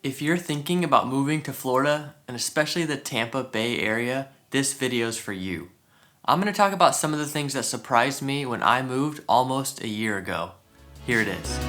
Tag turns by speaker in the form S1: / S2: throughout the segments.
S1: If you're thinking about moving to Florida, and especially the Tampa Bay area, this video's for you. I'm going to talk about some of the things that surprised me when I moved almost a year ago. Here it is.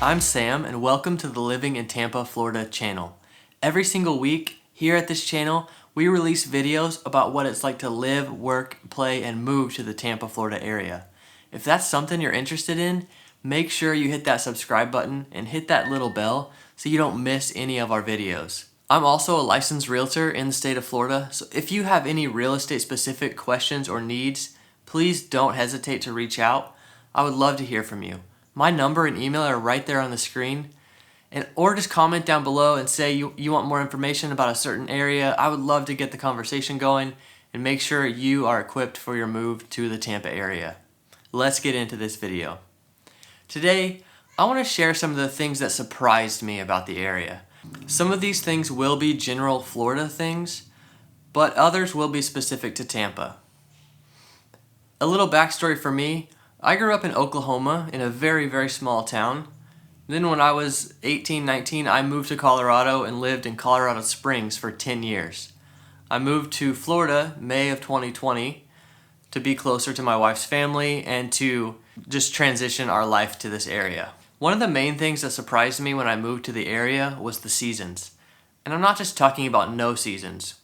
S1: I'm Sam, and welcome to the Living in Tampa, Florida channel. Every single week, here at this channel, we release videos about what it's like to live, work, play, and move to the Tampa, Florida area. If that's something you're interested in, make sure you hit that subscribe button and hit that little bell so you don't miss any of our videos. I'm also a licensed realtor in the state of Florida, so if you have any real estate specific questions or needs, please don't hesitate to reach out. I would love to hear from you. My number and email are right there on the screen. Or just comment down below and say you want more information about a certain area. I would love to get the conversation going and make sure you are equipped for your move to the Tampa area. Let's get into this video. Today, I want to share some of the things that surprised me about the area. Some of these things will be general Florida things, but others will be specific to Tampa. A little backstory for me. I grew up in Oklahoma in a very, very small town. Then when I was 18, 19, I moved to Colorado and lived in Colorado Springs for 10 years. I moved to Florida May of 2020 to be closer to my wife's family and to just transition our life to this area. One of the main things that surprised me when I moved to the area was the seasons. And I'm not just talking about no seasons.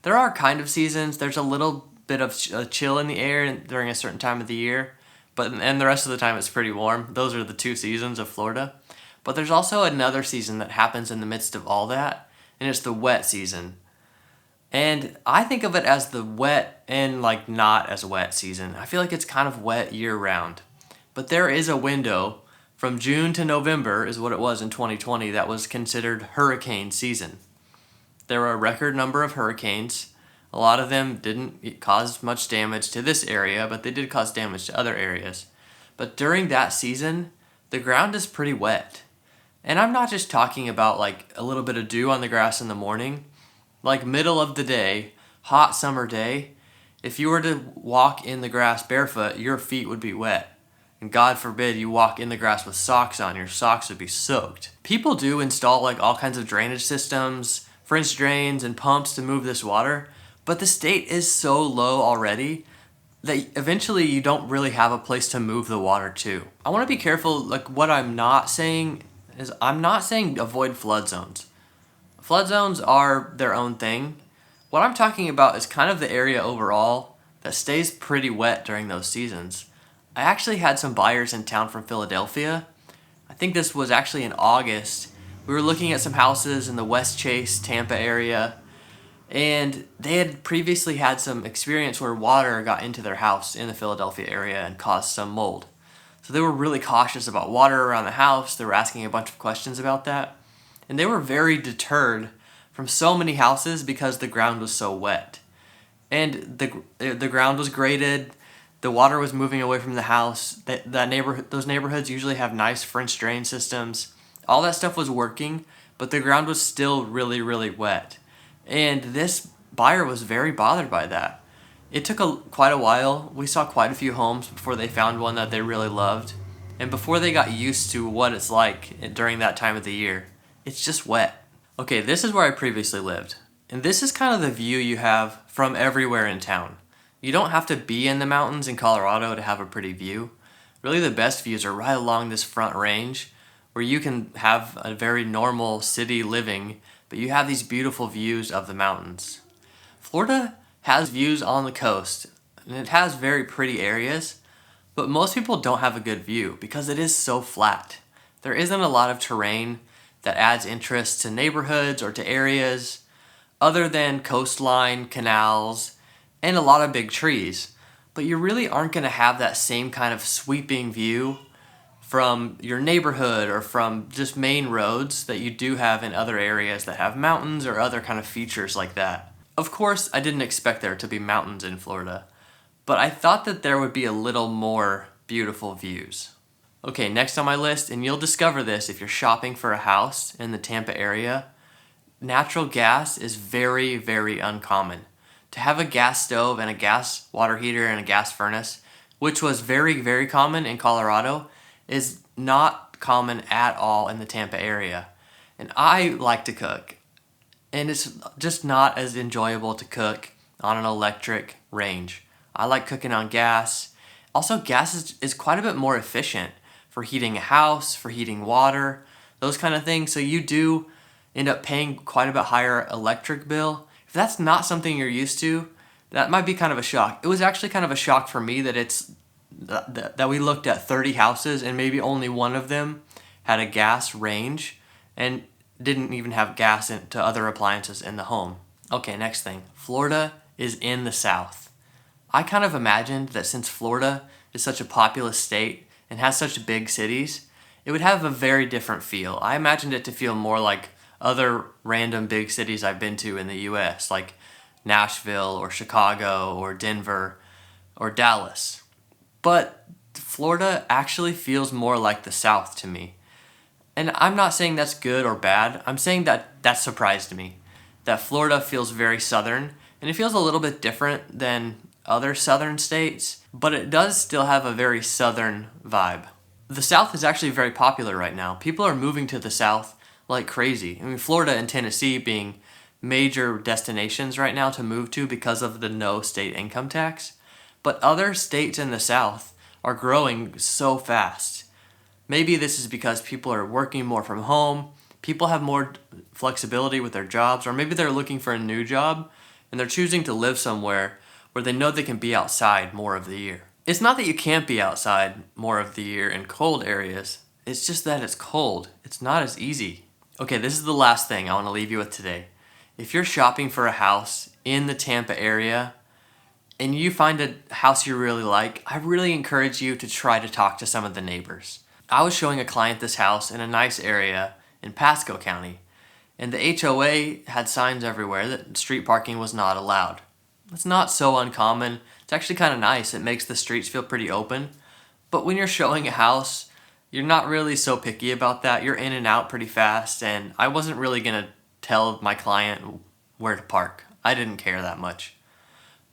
S1: There are kind of seasons. There's a little bit of chill in the air during a certain time of the year. And the rest of the time it's pretty warm. Those are the two seasons of Florida. But there's also another season that happens in the midst of all that, and it's the wet season. And I think of it as the wet and not as wet season. I feel like it's kind of wet year round. But there is a window from June to November is what it was in 2020 that was considered hurricane season. There were a record number of hurricanes. A lot of them didn't cause much damage to this area, but they did cause damage to other areas. But during that season, the ground is pretty wet. And I'm not just talking about a little bit of dew on the grass in the morning. Middle of the day, hot summer day, if you were to walk in the grass barefoot, your feet would be wet. And God forbid you walk in the grass with socks on, your socks would be soaked. People do install all kinds of drainage systems, French drains and pumps to move this water. But the state is so low already that eventually you don't really have a place to move the water to. I want to be careful, what I'm not saying is I'm not saying avoid flood zones. Flood zones are their own thing. What I'm talking about is kind of the area overall that stays pretty wet during those seasons. I actually had some buyers in town from Philadelphia. I think this was actually in August. We were looking at some houses in the West Chase, Tampa area. And they had previously had some experience where water got into their house in the Philadelphia area and caused some mold. So they were really cautious about water around the house. They were asking a bunch of questions about that. And they were very deterred from so many houses because the ground was so wet. And the ground was graded. The water was moving away from the house. Those neighborhoods usually have nice French drain systems. All that stuff was working, but the ground was still really, really wet. And this buyer was very bothered by that. It took quite a while. We saw quite a few homes before they found one that they really loved. And before they got used to what it's like during that time of the year. It's just wet. Okay, this is where I previously lived. And this is kind of the view you have from everywhere in town. You don't have to be in the mountains in Colorado to have a pretty view. Really the best views are right along this front range where you can have a very normal city living, but you have these beautiful views of the mountains. Florida has views on the coast, and it has very pretty areas, but most people don't have a good view because it is so flat. There isn't a lot of terrain that adds interest to neighborhoods or to areas other than coastline, canals, and a lot of big trees. But you really aren't going to have that same kind of sweeping view from your neighborhood or from just main roads that you do have in other areas that have mountains or other kind of features like that. Of course, I didn't expect there to be mountains in Florida, but I thought that there would be a little more beautiful views. Okay, next on my list, and you'll discover this if you're shopping for a house in the Tampa area, natural gas is very, very uncommon. To have a gas stove and a gas water heater and a gas furnace, which was very, very common in Colorado, is not common at all in the Tampa area. And I like to cook, and it's just not as enjoyable to cook on an electric range. I like cooking on gas. Also, gas is quite a bit more efficient for heating a house, for heating water, those kind of things. So you do end up paying quite a bit higher electric bill. If that's not something you're used to, that might be kind of a shock. It was actually kind of a shock for me that we looked at 30 houses and maybe only one of them had a gas range and didn't even have gas to other appliances in the home. Okay, next thing. Florida is in the South. I kind of imagined that since Florida is such a populous state and has such big cities, it would have a very different feel. I imagined it to feel more like other random big cities I've been to in the US, like Nashville or Chicago or Denver or Dallas. But Florida actually feels more like the South to me. And I'm not saying that's good or bad. I'm saying that surprised me. That Florida feels very southern, and it feels a little bit different than other southern states, but it does still have a very southern vibe. The South is actually very popular right now. People are moving to the South like crazy. I mean, Florida and Tennessee being major destinations right now to move to because of the no state income tax. But other states in the South are growing so fast. Maybe this is because people are working more from home, people have more flexibility with their jobs, or maybe they're looking for a new job and they're choosing to live somewhere where they know they can be outside more of the year. It's not that you can't be outside more of the year in cold areas, it's just that it's cold. It's not as easy. Okay, this is the last thing I want to leave you with today. If you're shopping for a house in the Tampa area and you find a house you really like, I really encourage you to try to talk to some of the neighbors. I was showing a client this house in a nice area in Pasco County, and the HOA had signs everywhere that street parking was not allowed. It's not so uncommon. It's actually kind of nice. It makes the streets feel pretty open. But when you're showing a house, you're not really so picky about that. You're in and out pretty fast, and I wasn't really going to tell my client where to park. I didn't care that much.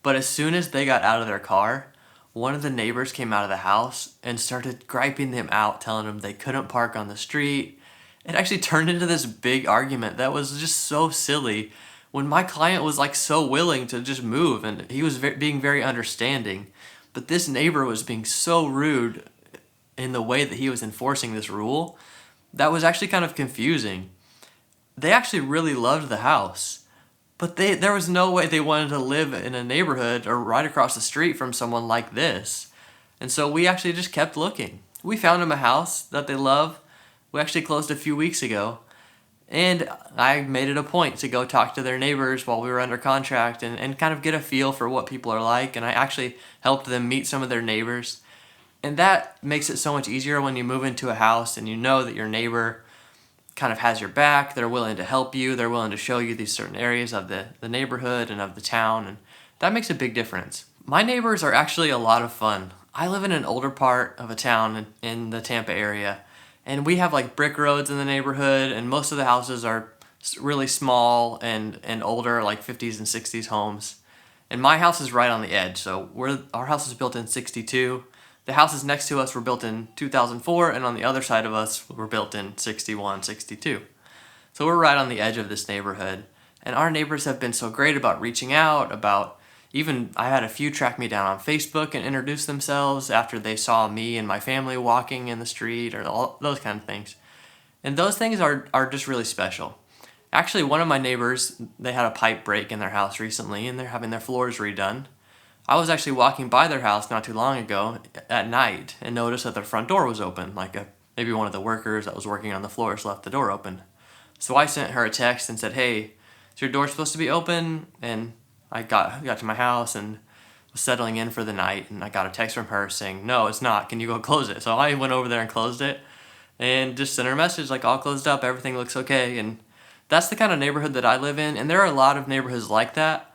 S1: But as soon as they got out of their car, one of the neighbors came out of the house and started griping them out, telling them they couldn't park on the street. It actually turned into this big argument that was just so silly when my client was like so willing to just move and he was being very understanding. But this neighbor was being so rude in the way that he was enforcing this rule that was actually kind of confusing. They actually really loved the house, but there was no way they wanted to live in a neighborhood or right across the street from someone like this. And so we actually just kept looking. We found them a house that they love. We actually closed a few weeks ago. And I made it a point to go talk to their neighbors while we were under contract and kind of get a feel for what people are like. And I actually helped them meet some of their neighbors. And that makes it so much easier when you move into a house and you know that your neighbor kind of has your back. They're willing to help you. They're willing to show you these certain areas of the neighborhood and of the town. And that makes a big difference. My neighbors are actually a lot of fun. I live in an older part of a town in the Tampa area. And we have like brick roads in the neighborhood, and most of the houses are really small and older, like 50s and 60s homes. And my house is right on the edge, so our house is built in 62. The houses next to us were built in 2004, and on the other side of us were built in 61, 62. So we're right on the edge of this neighborhood. And our neighbors have been so great about reaching out, even I had a few track me down on Facebook and introduce themselves after they saw me and my family walking in the street or all those kind of things. And those things are just really special. Actually, one of my neighbors, they had a pipe break in their house recently and they're having their floors redone. I was actually walking by their house not too long ago at night and noticed that their front door was open. Maybe one of the workers that was working on the floors left the door open. So I sent her a text and said, "Hey, is your door supposed to be open?" And I got to my house and was settling in for the night, and I got a text from her saying, "No, it's not. Can you go close it?" So I went over there and closed it and just sent her a message like, "All closed up, everything looks okay." And that's the kind of neighborhood that I live in, and there are a lot of neighborhoods like that.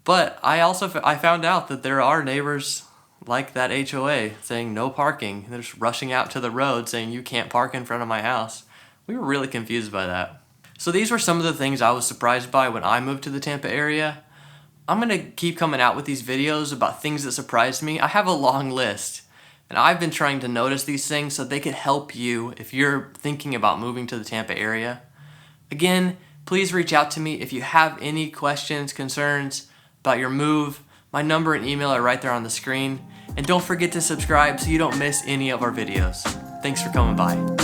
S1: But I found out that there are neighbors like that HOA saying no parking. They're just rushing out to the road saying you can't park in front of my house. We were really confused by that. So these were some of the things I was surprised by when I moved to the Tampa area. I'm gonna keep coming out with these videos about things that surprised me. I have a long list, and I've been trying to notice these things so they could help you if you're thinking about moving to the Tampa area. Again, please reach out to me if you have any questions, concerns about your move. My number and email are right there on the screen. And don't forget to subscribe so you don't miss any of our videos. Thanks for coming by.